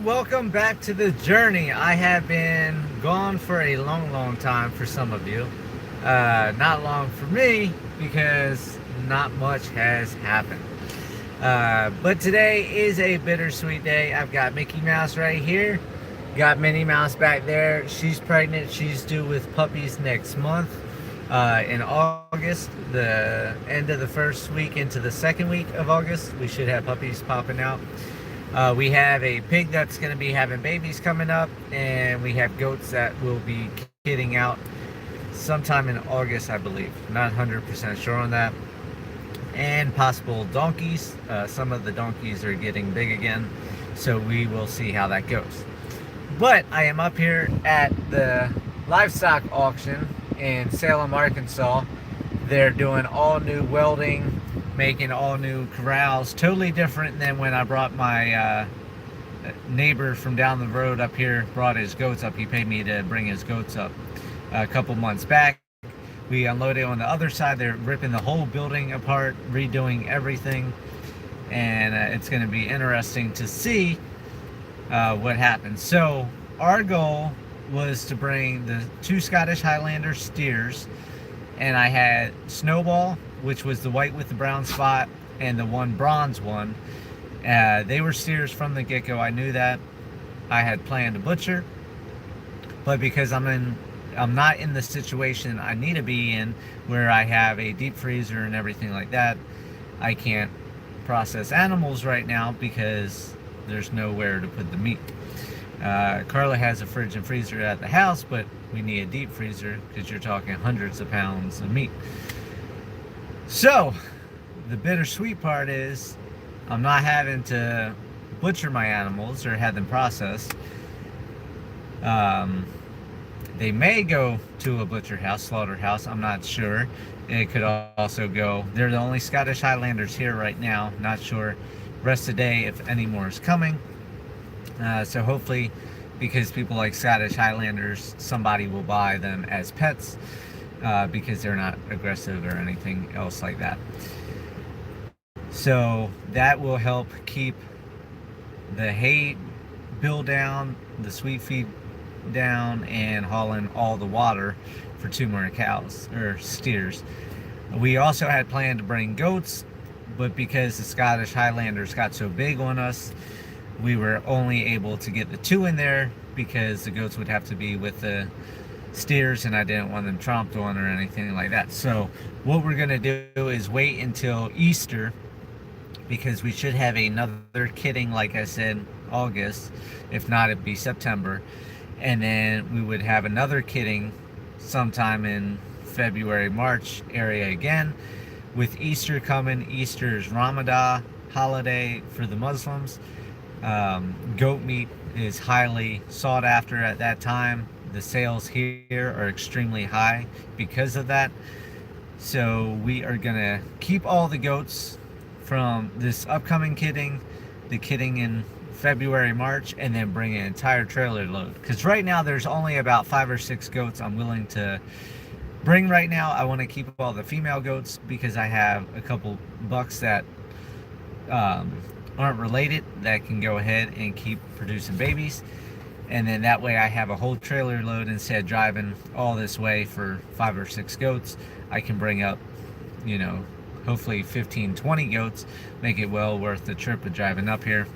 welcome back to the journey. I have been gone for a long time for some of you. Not long for me because not much has happened. But today is a bittersweet day. I've got Mickey Mouse right here. Got Minnie Mouse back there. She's pregnant. She's due with puppies next month. In August, the end of the first week into the second week of August, we should have puppies popping out. We have a pig that's going to be having babies coming up, and we have goats that will be kidding out sometime in August, I believe. Not 100% sure on that. And possible donkeys. Some of the donkeys are getting big again, so we will see how that goes. But I am up here at the livestock auction in Salem, Arkansas. They're doing all new welding, making all new corrals, totally different than when I brought my neighbor from down the road up here, brought his goats up. He paid me to bring his goats up a couple months back. We unloaded on the other side. They're ripping the whole building apart, redoing everything, and it's going to be interesting to see what happens. So our goal was to bring the 2 Scottish Highlander steers, and I had Snowball, which was the white with the brown spot, and the one bronze one. They were steers from the get-go. I knew that. I had planned to butcher, but because I'm not in the situation I need to be in, where I have a deep freezer and everything like that, I can't process animals right now because there's nowhere to put the meat. Carla has a fridge and freezer at the house, but we need a deep freezer because you're talking hundreds of pounds of meat. So the bittersweet part is I'm not having to butcher my animals or have them processed. They may go to a butcher house, slaughterhouse, I'm not sure. It could also go, they're the only Scottish Highlanders here right now, not sure rest of the day if any more is coming. So hopefully, because people like Scottish Highlanders, somebody will buy them as pets because they're not aggressive or anything else like that. So that will help keep the hay bill down, the sweet feed down, and hauling all the water for 2 more cows or steers. We also had planned to bring goats, but because the Scottish Highlanders got so big on us, we were only able to get the 2 in there because the goats would have to be with the steers, and I didn't want them tromped on or anything like that. So what we're going to do is wait until Easter, because we should have another kidding, like I said, August. If not, it'd be September. And then we would have another kidding sometime in February, March area again. With Easter coming, Easter is Ramadan holiday for the Muslims. Goat meat is highly sought after at that time. The sales here are extremely high because of that. So we are gonna keep all the goats from this upcoming kidding, the kidding in February, March, and then bring an entire trailer load. Because right now there's only about 5 or 6 goats I'm willing to bring right now. I want to keep all the female goats because I have a couple bucks that aren't related that can go ahead and keep producing babies, and then that way I have a whole trailer load. Instead of driving all this way for 5 or 6 goats, I can bring up, you know, hopefully 15-20 goats, make it well worth the trip of driving up here.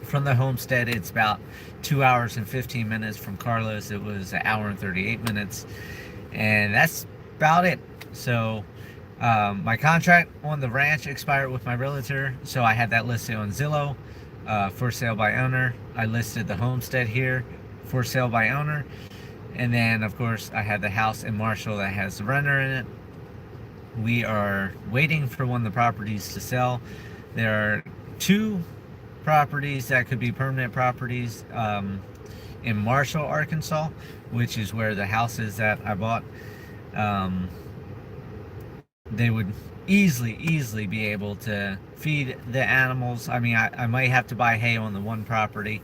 From the homestead, it's about 2 hours and 15 minutes. From Carlos, it was 1 hour and 38 minutes, and that's about it. So my contract on the ranch expired with my realtor, so I had that listed on Zillow, for sale by owner. I listed the homestead here, for sale by owner, and then of course I had the house in Marshall that has the renter in it. We are waiting for one of the properties to sell. There are 2 properties that could be permanent properties in Marshall, Arkansas, which is where the house is that I bought. They would easily be able to feed the animals. I mean, I might have to buy hay on the one property.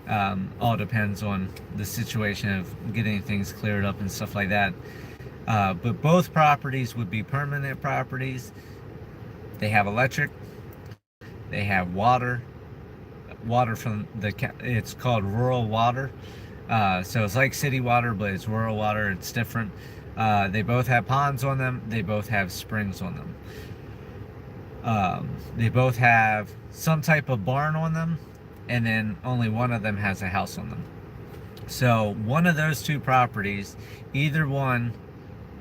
All depends on the situation of getting things cleared up and stuff like that. But both properties would be permanent properties. They have electric, they have water, water from it's called rural water. So it's like city water, but it's rural water. It's different. They both have ponds on them. They both have springs on them. They both have some type of barn on them, and then only one of them has a house on them. So one of those two properties, either one,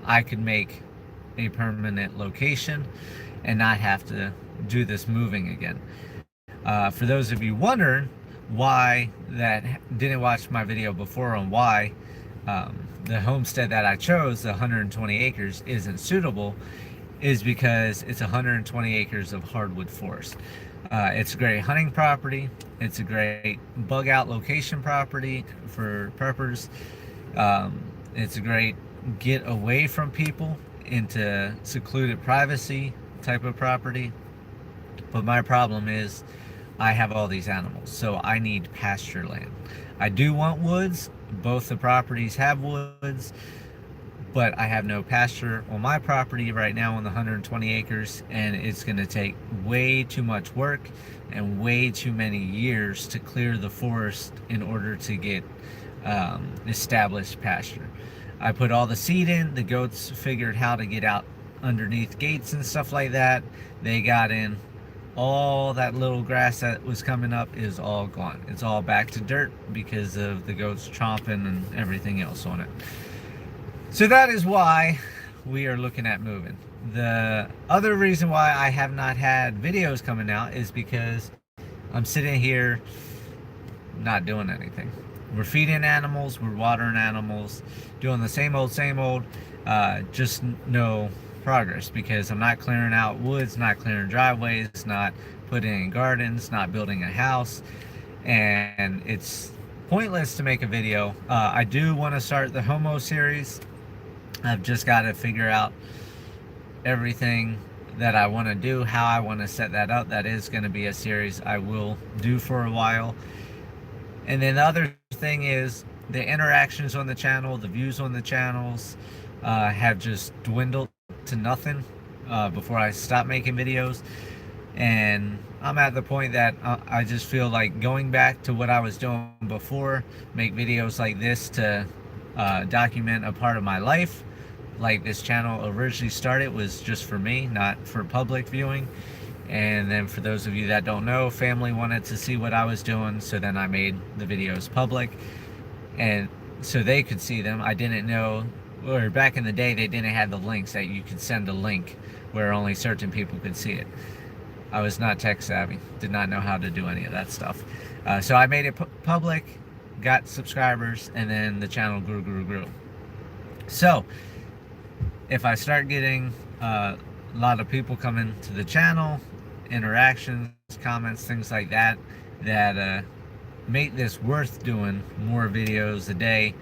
I could make a permanent location and not have to do this moving again. For those of you wondering why that didn't watch my video before on why the homestead that I chose, the 120 acres, isn't suitable, is because it's 120 acres of hardwood forest. It's a great hunting property. It's a great bug out location property for preppers. It's a great get away from people into secluded privacy type of property. But my problem is I have all these animals, so I need pasture land. I do want woods. Both the properties have woods, but I have no pasture on my property right now on the 120 acres, and it's going to take way too much work and way too many years to clear the forest in order to get established pasture. I put all the seed in. The goats figured how to get out underneath gates and stuff like that. They got in. All that little grass that was coming up is all gone. It's all back to dirt because of the goats chomping and everything else on it. So that is why we are looking at moving. The other reason why I have not had videos coming out is because I'm sitting here not doing anything. We're feeding animals, we're watering animals, doing the same old, just no progress, because I'm not clearing out woods, not clearing driveways, not putting in gardens, not building a house, and it's pointless to make a video. I do want to start the Homo series. I've just got to figure out everything that I want to do, how I want to set that up. That is going to be a series I will do for a while. And then the other thing is the interactions on the channel, the views on the channels have just dwindled to nothing before I stop making videos. And I'm at the point that I just feel like going back to what I was doing before, make videos like this to document a part of my life. Like this channel originally started was just for me, not for public viewing. And then for those of you that don't know, family wanted to see what I was doing, so then I made the videos public, and so they could see them. I didn't know, or back in the day they didn't have the links that you could send a link where only certain people could see it. I was not tech savvy, did not know how to do any of that stuff. So I made it public, got subscribers, and then the channel grew. So if I start getting a lot of people coming to the channel, interactions, comments, things like that, that make this worth doing more videos a day,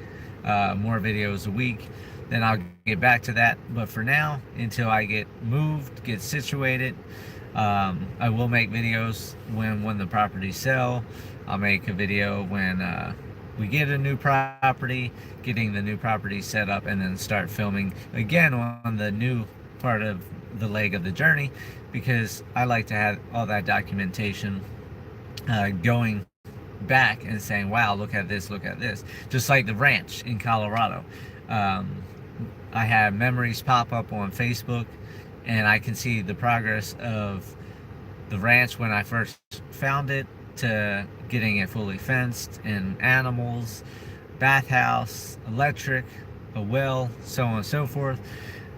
more videos a week, then I'll get back to that. But for now, until I get moved, get situated, I will make videos when the properties sell. I'll make a video when we get a new property, getting the new property set up, and then start filming again on the new part of the leg of the journey, because I like to have all that documentation going back and saying, wow, look at this, just like the ranch in Colorado. I have memories pop up on Facebook, and I can see the progress of the ranch when I first found it to getting it fully fenced, and animals, bathhouse, electric, a well, so on and so forth.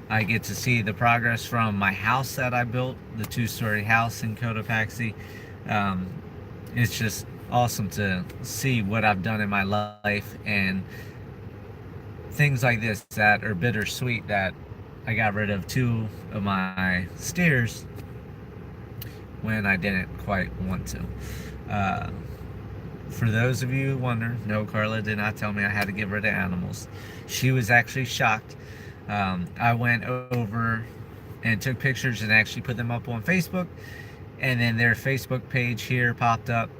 I get to see the progress from my house that I built, the 2-story house in Cotopaxi. It's just awesome to see what I've done in my life, and things like this that are bittersweet, that I got rid of 2 of my steers when I didn't quite want to. For those of you wondering, no, Carla did not tell me I had to get rid of animals. She was actually shocked. I went over and took pictures and actually put them up on Facebook, and then their Facebook page here popped up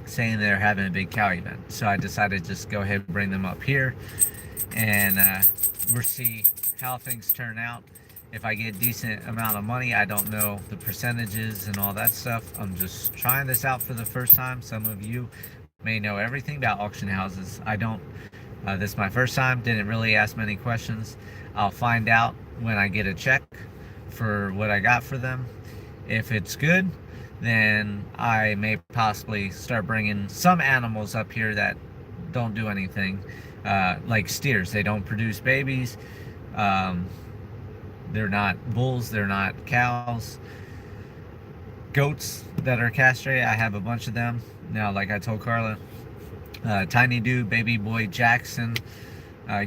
saying they're having a big cow event. So I decided to just go ahead and bring them up here, and we'll see how things turn out. If I get decent amount of money, I don't know the percentages and all that stuff. I'm just trying this out for the first time. Some of you may know everything about auction houses. I don't. This is my first time. Didn't really ask many questions. I'll find out when I get a check for what I got for them. If it's good, then I may possibly start bringing some animals up here that don't do anything, like steers. They don't produce babies. They're not bulls, they're not cows. Goats that are castrated, I have a bunch of them. Now, like I told Carla, Tiny Dude, Baby Boy Jackson,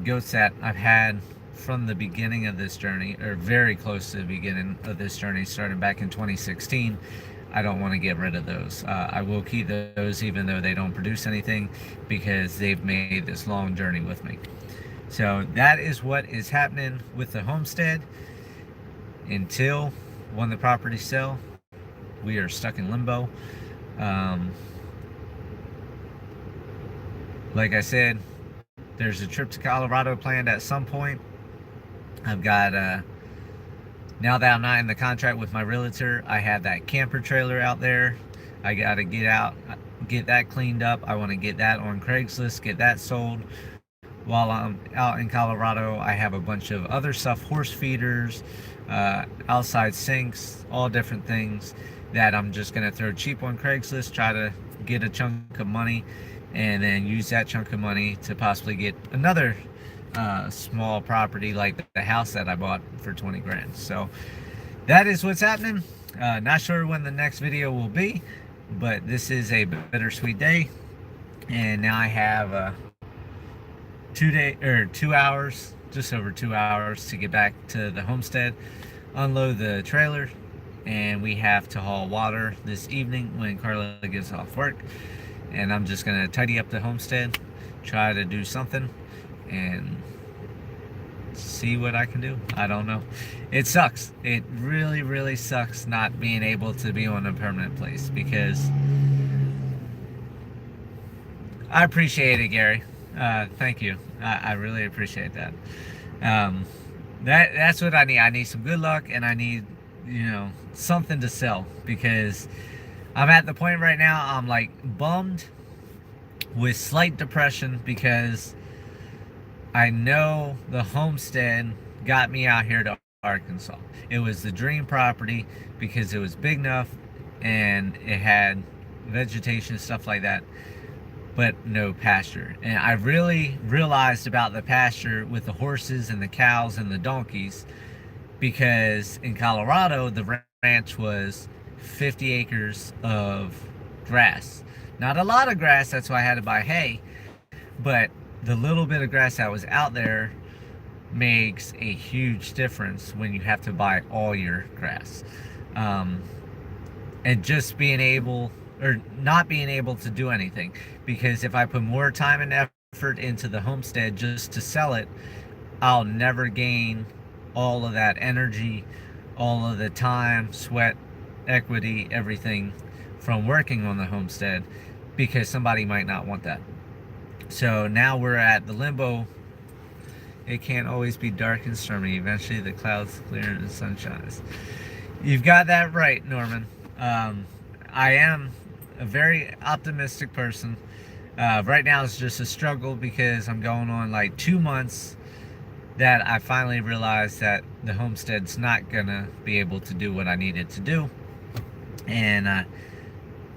goats that I've had from the beginning of this journey, or very close to the beginning of this journey, starting back in 2016. I don't want to get rid of those. I will keep those even though they don't produce anything, because they've made this long journey with me. So that is what is happening with the homestead. Until when the properties sell, we are stuck in limbo. Like I said, there's a trip to Colorado planned at some point. I've got, now that I'm not in the contract with my realtor, I have that camper trailer out there. I got to get out, get that cleaned up. I want to get that on Craigslist, get that sold. While I'm out in Colorado, I have a bunch of other stuff, horse feeders, outside sinks, all different things that I'm just going to throw cheap on Craigslist, try to get a chunk of money, and then use that chunk of money to possibly get another small property like the house that I bought for 20 grand. So that is what's happening. Not sure when the next video will be, but this is a bittersweet day, and now I have 2 hours, just over 2 hours to get back to the homestead, unload the trailer, and we have to haul water this evening when Carla gets off work. And I'm just gonna tidy up the homestead, try to do something, and see what I can do. I don't know. It sucks. It really, really sucks not being able to be on a permanent place, because I appreciate it, Gary. Thank you. I really appreciate that. That's what I need. I need some good luck, and I need, something to sell, because I'm at the point right now, I'm like bummed with slight depression, because I know the homestead got me out here to Arkansas. It was the dream property because it was big enough and it had vegetation and stuff like that, but no pasture. And I really realized about the pasture with the horses and the cows and the donkeys, because in Colorado, the ranch was 50 acres of grass. Not a lot of grass, that's why I had to buy hay, but the little bit of grass that was out there makes a huge difference when you have to buy all your grass. And just being able, or not being able to do anything, because if I put more time and effort into the homestead just to sell it, I'll never gain all of that energy, all of the time, sweat, equity, everything from working on the homestead, because somebody might not want that. So now we're at the limbo. It can't always be dark and stormy. Eventually the clouds clear and the sun shines. You've got that right, Norman. I am a very optimistic person. Right now it's just a struggle, because I'm going on like 2 months that I finally realized that the homestead's not gonna be able to do what I need it to do. And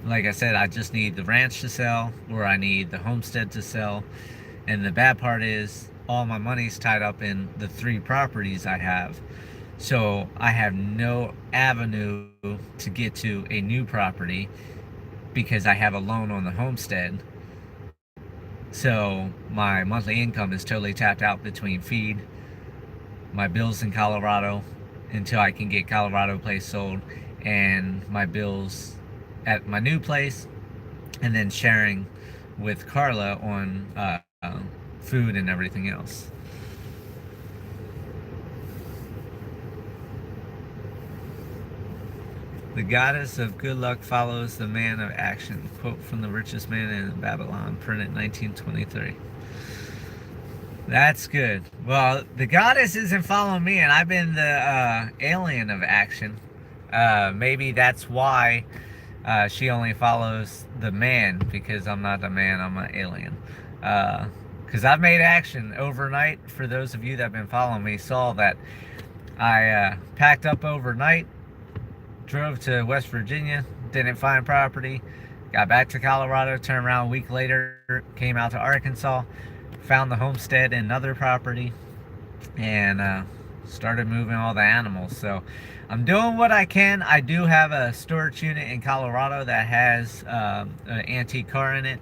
like I said, I just need the ranch to sell, or I need the homestead to sell. And the bad part is all my money's tied up in the 3 properties I have. So I have no avenue to get to a new property, because I have a loan on the homestead. So my monthly income is totally tapped out between feed, my bills in Colorado until I can get Colorado place sold, and my bills at my new place, and then sharing with Carla on food and everything else. The goddess of good luck follows the man of action. Quote from The Richest Man in Babylon, printed 1923. That's good. Well, the goddess isn't following me, and I've been the alien of action. Maybe that's why she only follows the man, because I'm not a man, I'm an alien. Because I've made action overnight. For those of you that have been following me, saw that I packed up overnight, drove to West Virginia, didn't find property, got back to Colorado, turned around a week later, came out to Arkansas, found the homestead and another property, and started moving all the animals. So I'm doing what I can. I do have a storage unit in Colorado that has an antique car in it.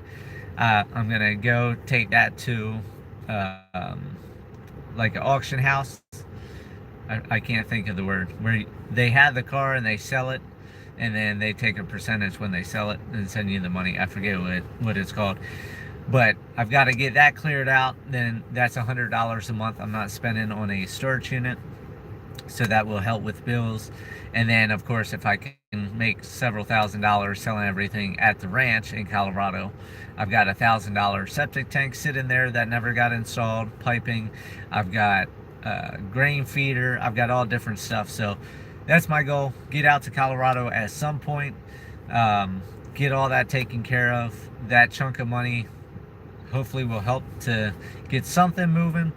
I'm gonna go take that to like an auction house. I can't think of the word, where they have the car and they sell it, and then they take a percentage when they sell it and send you the money. I forget what it's called. But I've got to get that cleared out. Then that's $100 a month I'm not spending on a storage unit. So that will help with bills. And then, of course, if I can make several $1,000s selling everything at the ranch in Colorado, I've got $1,000 septic tank sitting there that never got installed, piping. I've got grain feeder. I've got all different stuff. So that's my goal. Get out to Colorado at some point. Get all that taken care of. That chunk of money hopefully will help to get something moving.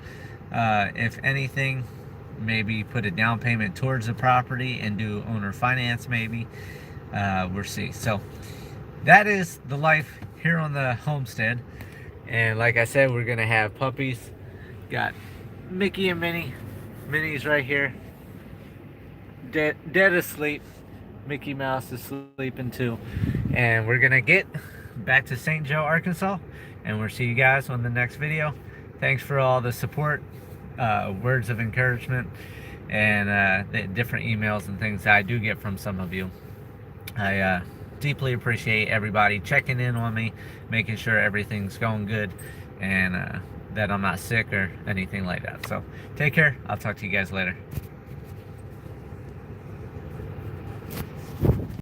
If anything, maybe put a down payment towards the property and do owner finance maybe. We'll see. So that is the life here on the homestead. And like I said, we're gonna have puppies. Got Mickey and Minnie. Minnie's right here, dead asleep. Mickey Mouse is sleeping too. And we're gonna get back to St. Joe, Arkansas, and we'll see you guys on the next video. Thanks for all the support, words of encouragement, and the different emails and things that I do get from some of you. I deeply appreciate everybody checking in on me, making sure everything's going good, and that I'm not sick or anything like that. So take care. I'll talk to you guys later.